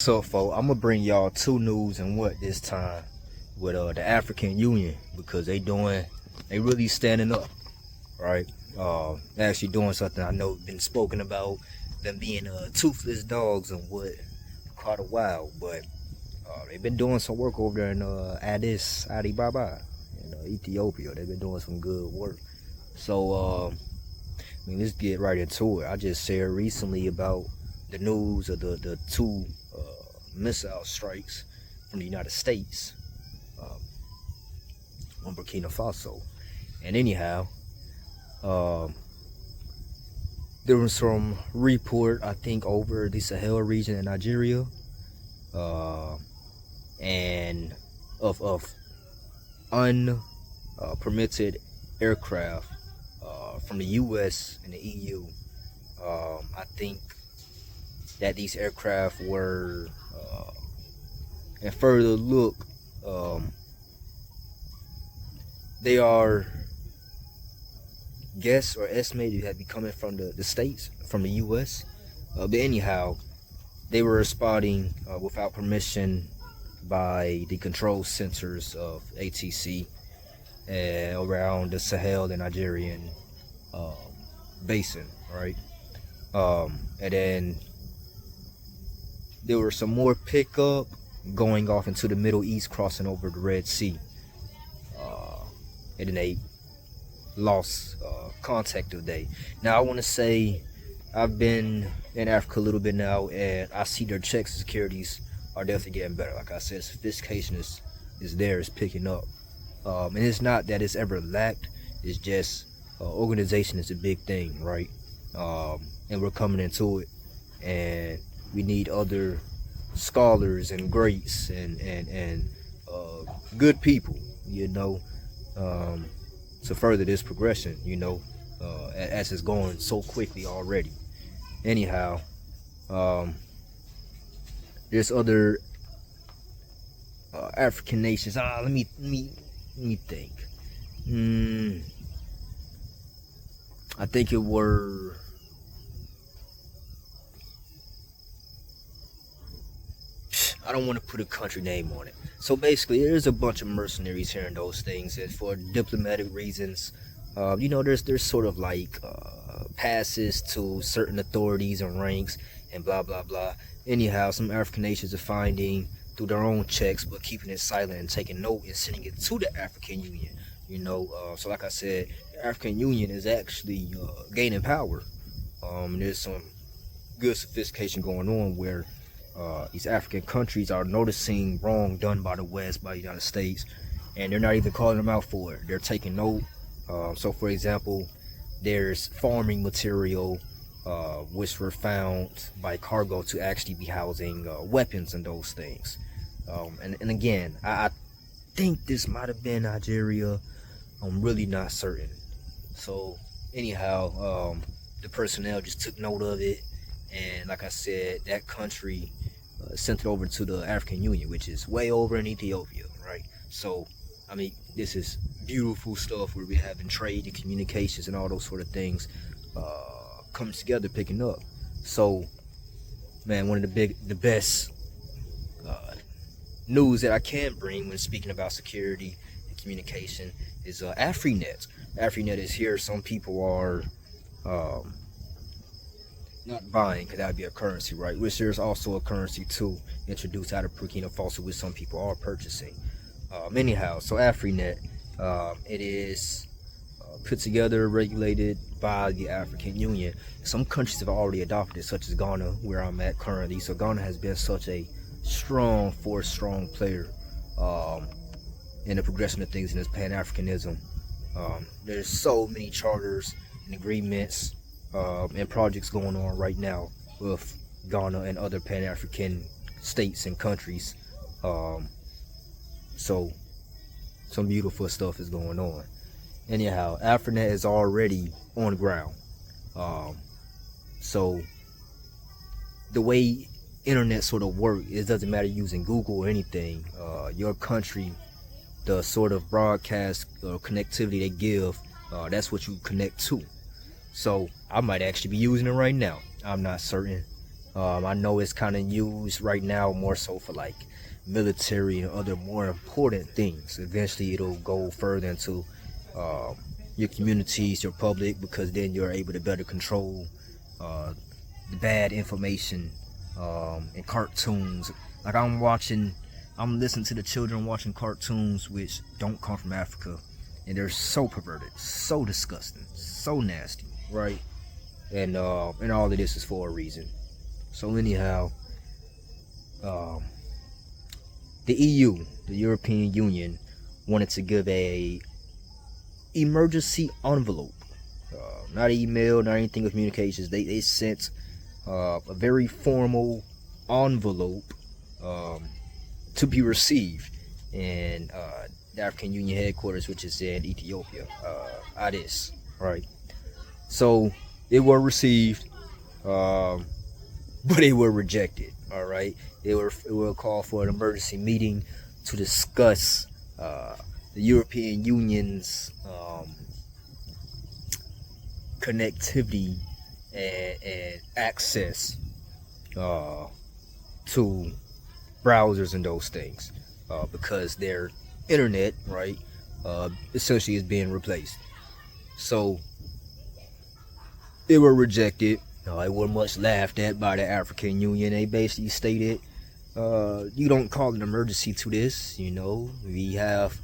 So, folks, I'm gonna bring y'all two news and what this time with the African Union, because they really standing up, right? Actually doing something I know been spoken about, them being toothless dogs and what quite a while, but they've been doing some work over there in Addis Ababa in Ethiopia. They've been doing some good work. So let's get right into it. I just shared recently about the news of the two missile strikes from the United States on Burkina Faso. And anyhow, there was some report, I think, over the Sahel region in Nigeria, and of unpermitted aircraft from the U.S. and the EU. I think that these aircraft were, and further look, they are guessed or estimated to have been coming from the States, from the U.S. But anyhow, they were spotting without permission by the control centers of ATC around the Sahel and Nigerian basin, right? And then there were some more pickup going off into the Middle East, crossing over the Red Sea, and then they lost contact today. Now I want to say I've been in Africa a little bit now, and I see their checks and securities are definitely getting better. Like I said, sophistication is there, it's picking up, and it's not that it's ever lacked. It's just organization is a big thing, right? And we're coming into it, and we need other scholars and greats and good people, to further this progression, as it's going so quickly already. Anyhow, there's other African nations. Let me think. I think it were. I don't want to put a country name on it. So basically, there's a bunch of mercenaries here and those things, and for diplomatic reasons, there's sort of like passes to certain authorities and ranks and blah blah blah. Anyhow, some African nations are finding through their own checks, but keeping it silent and taking note and sending it to the African Union. So like I said, the African Union is actually gaining power. There's some good sophistication going on where these African countries are noticing wrong done by the West, by the United States, and they're not even calling them out for it. They're taking note. So for example, there's farming material which were found by cargo to actually be housing weapons and those things. And again, I think this might have been Nigeria. I'm really not certain. So anyhow, the personnel just took note of it, and like I said, that country sent it over to the African Union, which is way over in Ethiopia, right? So this is beautiful stuff where we're having trade and communications and all those sort of things coming together, picking up. So man, one of the best news that I can bring when speaking about security and communication is AFRINET. AFRINET is here. Some people are not buying, because that would be a currency, right? Which there's also a currency too introduced out of Burkina Faso, which some people are purchasing. Anyhow, so AFRINET, it is put together, regulated by the African Union. Some countries have already adopted it, such as Ghana, where I'm at currently. So Ghana has been such a strong force, strong player in the progression of things in this Pan-Africanism. There's so many charters and agreements and projects going on right now with Ghana and other Pan-African states and countries. So some beautiful stuff is going on. Anyhow, AFRINET is already on the ground. So the way internet sort of work, it doesn't matter using Google or anything. Your country, the sort of broadcast connectivity they give, that's what you connect to. So I might actually be using it right now. I'm not certain. I know it's kind of used right now more so for like military and other more important things. Eventually, it'll go further into um, your communities, your public, because then you're able to better control uh, the bad information and cartoons. Like I'm listening to the children watching cartoons which don't come from Africa, and they're so perverted, so disgusting, so nasty, right? And all of this is for a reason. So anyhow, um, the EU, the European Union, wanted to give a emergency envelope, not email, not anything of communications. They sent a very formal envelope um, to be received in the African Union headquarters, which is in Ethiopia, Addis, right? So they were received, but they were rejected. All right, they were called for an emergency meeting to discuss the European Union's connectivity and access to browsers and those things, because their internet, right, essentially is being replaced. So they were rejected. They were much laughed at by the African Union. They basically stated, you don't call an emergency to this. We have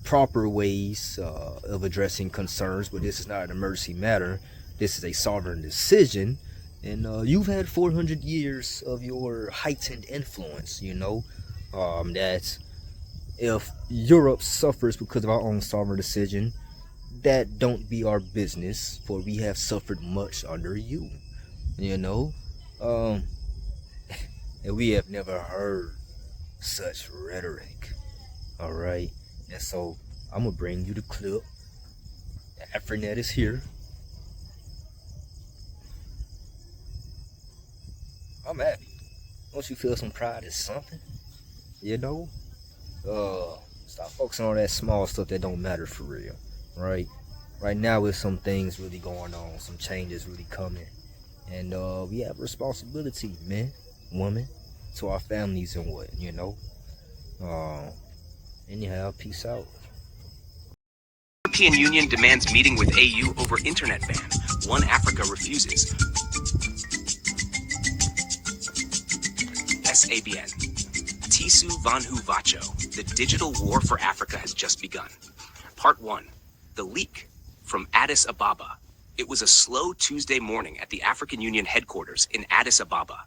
proper ways of addressing concerns, but this is not an emergency matter. This is a sovereign decision. And you've had 400 years of your heightened influence, that if Europe suffers because of our own sovereign decision, that don't be our business, for we have suffered much under you. you know um and we have never heard such rhetoric. All right, and so I'm gonna bring you the clip. AFRINET is here. I'm happy. Don't you feel some pride in something? you know Stop focusing on that small stuff that don't matter for real, right? Right now with some things really going on, some changes really coming, and we have responsibility, men, women, to our families and uh, anyhow, peace out. European Union demands meeting with AU over internet ban. One Africa refuses. SABN. Tisu Vanhu Vacho. The digital war for Africa has just begun. Part 1. The leak from Addis Ababa. It was a slow Tuesday morning at the African Union headquarters in Addis Ababa.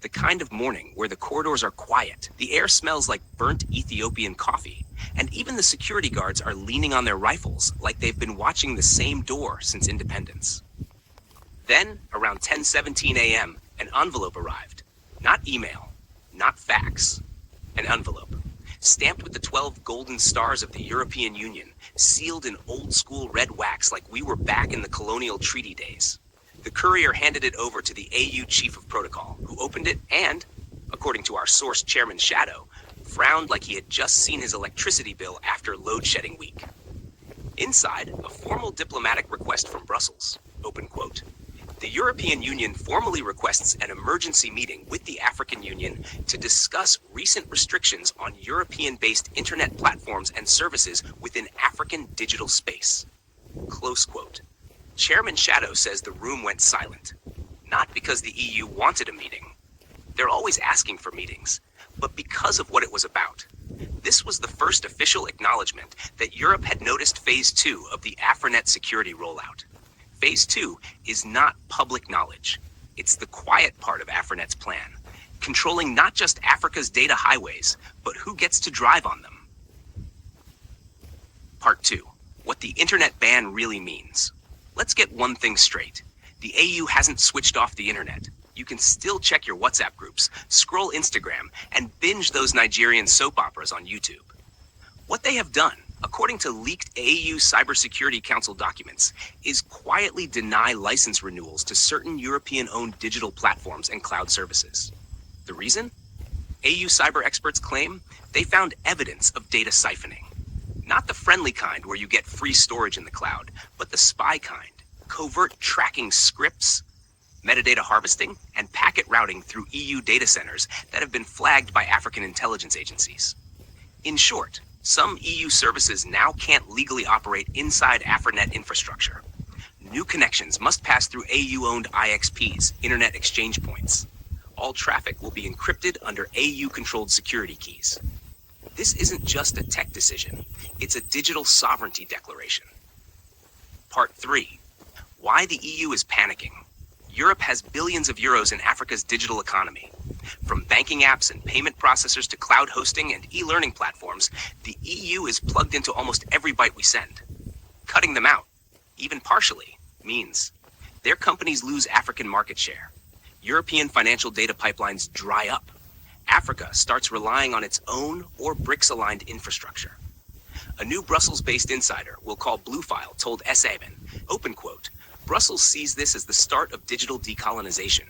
The kind of morning where the corridors are quiet, the air smells like burnt Ethiopian coffee, and even the security guards are leaning on their rifles like they've been watching the same door since independence. Then, around 10:17 a.m., an envelope arrived. Not email, not fax. An envelope, stamped with the 12 golden stars of the European Union, sealed in old-school red wax like we were back in the colonial treaty days. The courier handed it over to the AU Chief of Protocol, who opened it and, according to our source Chairman Shadow, frowned like he had just seen his electricity bill after load-shedding week. Inside, a formal diplomatic request from Brussels, open quote. The European Union formally requests an emergency meeting with the African Union to discuss recent restrictions on European-based internet platforms and services within African digital space. Close quote. Chairman Shadow says the room went silent, not because the EU wanted a meeting. They're always asking for meetings, but because of what it was about. This was the first official acknowledgement that Europe had noticed Phase 2 of the AFRINET security rollout. Phase 2 is not public knowledge. It's the quiet part of AFRINET's plan, controlling not just Africa's data highways, but who gets to drive on them. Part 2. What the internet ban really means. Let's get one thing straight. The AU hasn't switched off the internet. You can still check your WhatsApp groups, scroll Instagram, and binge those Nigerian soap operas on YouTube. What they have done, according to leaked AU Cybersecurity Council documents, is quietly deny license renewals to certain European-owned digital platforms and cloud services. The reason? AU cyber experts claim they found evidence of data siphoning. Not the friendly kind where you get free storage in the cloud, but the spy kind. Covert tracking scripts, metadata harvesting, and packet routing through EU data centers that have been flagged by African intelligence agencies. In short, some EU services now can't legally operate inside AFRINET infrastructure. New connections must pass through AU-owned IXPs, Internet Exchange Points. All traffic will be encrypted under AU-controlled security keys. This isn't just a tech decision, it's a digital sovereignty declaration. Part 3. Why the EU is panicking. Europe has billions of euros in Africa's digital economy. From banking apps and payment processors to cloud hosting and e-learning platforms, the EU is plugged into almost every byte we send. Cutting them out, even partially, means their companies lose African market share. European financial data pipelines dry up. Africa starts relying on its own or BRICS-aligned infrastructure. A new Brussels-based insider we'll call Bluefile told SABN, open quote, Brussels sees this as the start of digital decolonization.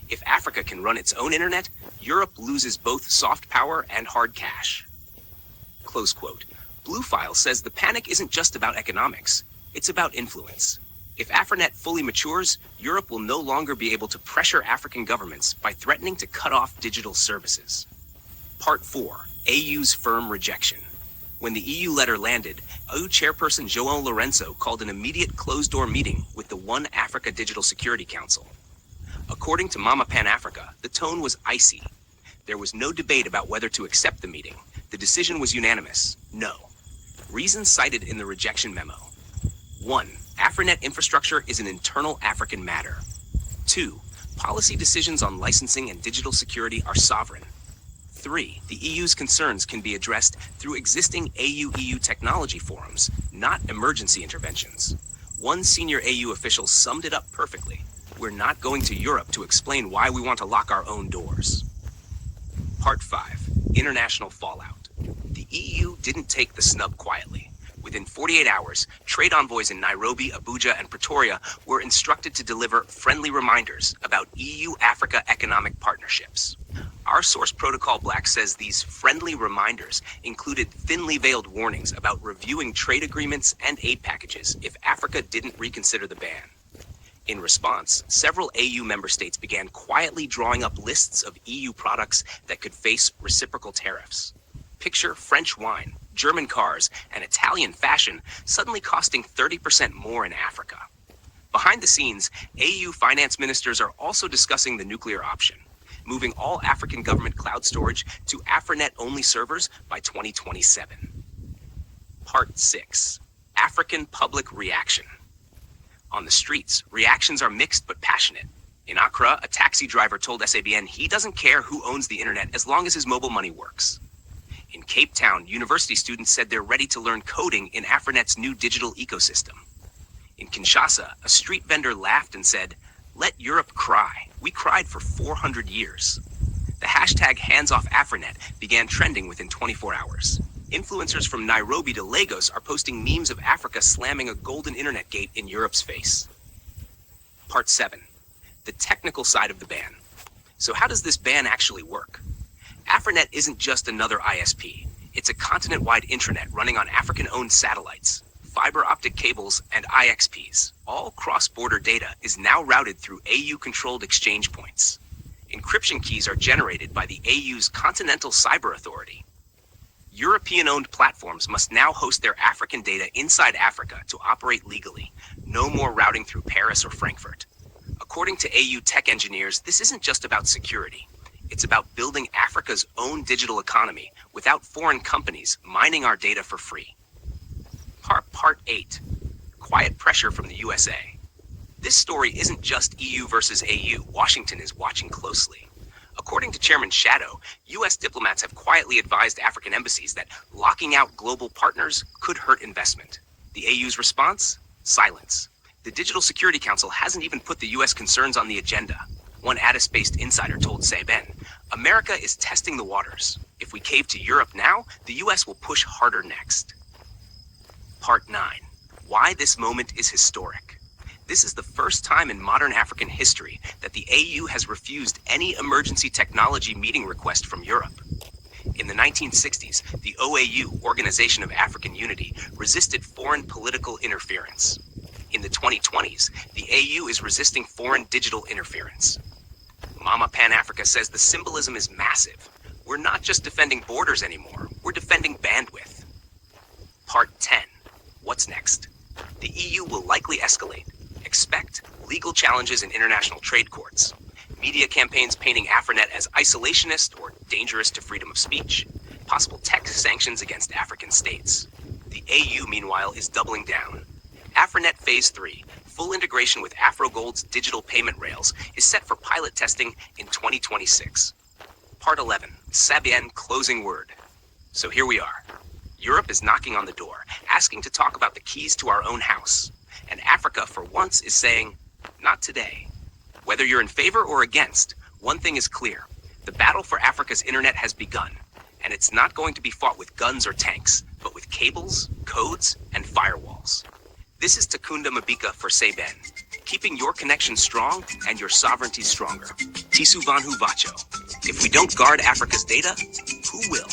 If Africa can run its own internet, Europe loses both soft power and hard cash. Close quote. Bluefile says the panic isn't just about economics, it's about influence. If AFRINET fully matures, Europe will no longer be able to pressure African governments by threatening to cut off digital services. Part 4. AU's firm rejection. When the EU letter landed, EU chairperson João Lourenço called an immediate closed-door meeting with the One Africa Digital Security Council. According to Mama Pan Africa, the tone was icy. There was no debate about whether to accept the meeting. The decision was unanimous, no. Reasons cited in the rejection memo. 1. AFRINET infrastructure is an internal African matter. 2. Policy decisions on licensing and digital security are sovereign. 3. The EU's concerns can be addressed through existing AU-EU technology forums, not emergency interventions. One senior AU official summed it up perfectly. We're not going to Europe to explain why we want to lock our own doors. Part 5. International fallout. The EU didn't take the snub quietly. Within 48 hours, trade envoys in Nairobi, Abuja, and Pretoria were instructed to deliver friendly reminders about EU-Africa economic partnerships. Our source Protocol Black says these friendly reminders included thinly veiled warnings about reviewing trade agreements and aid packages if Africa didn't reconsider the ban. In response, several AU member states began quietly drawing up lists of EU products that could face reciprocal tariffs. Picture French wine, German cars, and Italian fashion suddenly costing 30% more in Africa. Behind the scenes, AU finance ministers are also discussing the nuclear option, moving all African government cloud storage to AFRINET-only servers by 2027. Part 6. African public reaction. On the streets, reactions are mixed but passionate. In Accra, a taxi driver told SABN he doesn't care who owns the internet as long as his mobile money works. In Cape Town, university students said they're ready to learn coding in AFRINET's new digital ecosystem. In Kinshasa, a street vendor laughed and said, "Let Europe cry. We cried for 400 years." The hashtag #HandsOffAfrinet began trending within 24 hours. Influencers from Nairobi to Lagos are posting memes of Africa slamming a golden internet gate in Europe's face. Part 7. The technical side of the ban. So how does this ban actually work? AFRINET isn't just another ISP. It's a continent-wide intranet running on African-owned satellites, fiber optic cables, and IXPs. All cross-border data is now routed through AU-controlled exchange points. Encryption keys are generated by the AU's Continental Cyber Authority. European-owned platforms must now host their African data inside Africa to operate legally. No more routing through Paris or Frankfurt. According to AU tech engineers, this isn't just about security. It's about building Africa's own digital economy without foreign companies mining our data for free. Part 8. Quiet pressure from the USA. This story isn't just EU versus AU. Washington is watching closely. According to Chairman Shadow, U.S. diplomats have quietly advised African embassies that locking out global partners could hurt investment. The AU's response? Silence. The Digital Security Council hasn't even put the U.S. concerns on the agenda. One Addis-based insider told SABN, "America is testing the waters. If we cave to Europe now, the U.S. will push harder next." Part 9. Why this moment is historic. This is the first time in modern African history that the AU has refused any emergency technology meeting request from Europe. In the 1960s, the OAU, Organization of African Unity, resisted foreign political interference. In the 2020s, the AU is resisting foreign digital interference. Mama Pan Africa says the symbolism is massive. We're not just defending borders anymore, we're defending bandwidth. Part 10. What's next? The EU will likely escalate. Expect legal challenges in international trade courts, media campaigns painting AFRINET as isolationist or dangerous to freedom of speech, possible tech sanctions against African states. The AU, meanwhile, is doubling down. AFRINET Phase 3, full integration with AfroGold's digital payment rails, is set for pilot testing in 2026. Part 11, Sabien closing word. So here we are. Europe is knocking on the door, asking to talk about the keys to our own house. And Africa, for once, is saying, not today. Whether you're in favor or against, one thing is clear. The battle for Africa's internet has begun. And it's not going to be fought with guns or tanks, but with cables, codes, and firewalls. This is Takunda Mabika for Sabien, keeping your connection strong and your sovereignty stronger. Tisu Vanhu Vacho. If we don't guard Africa's data, who will?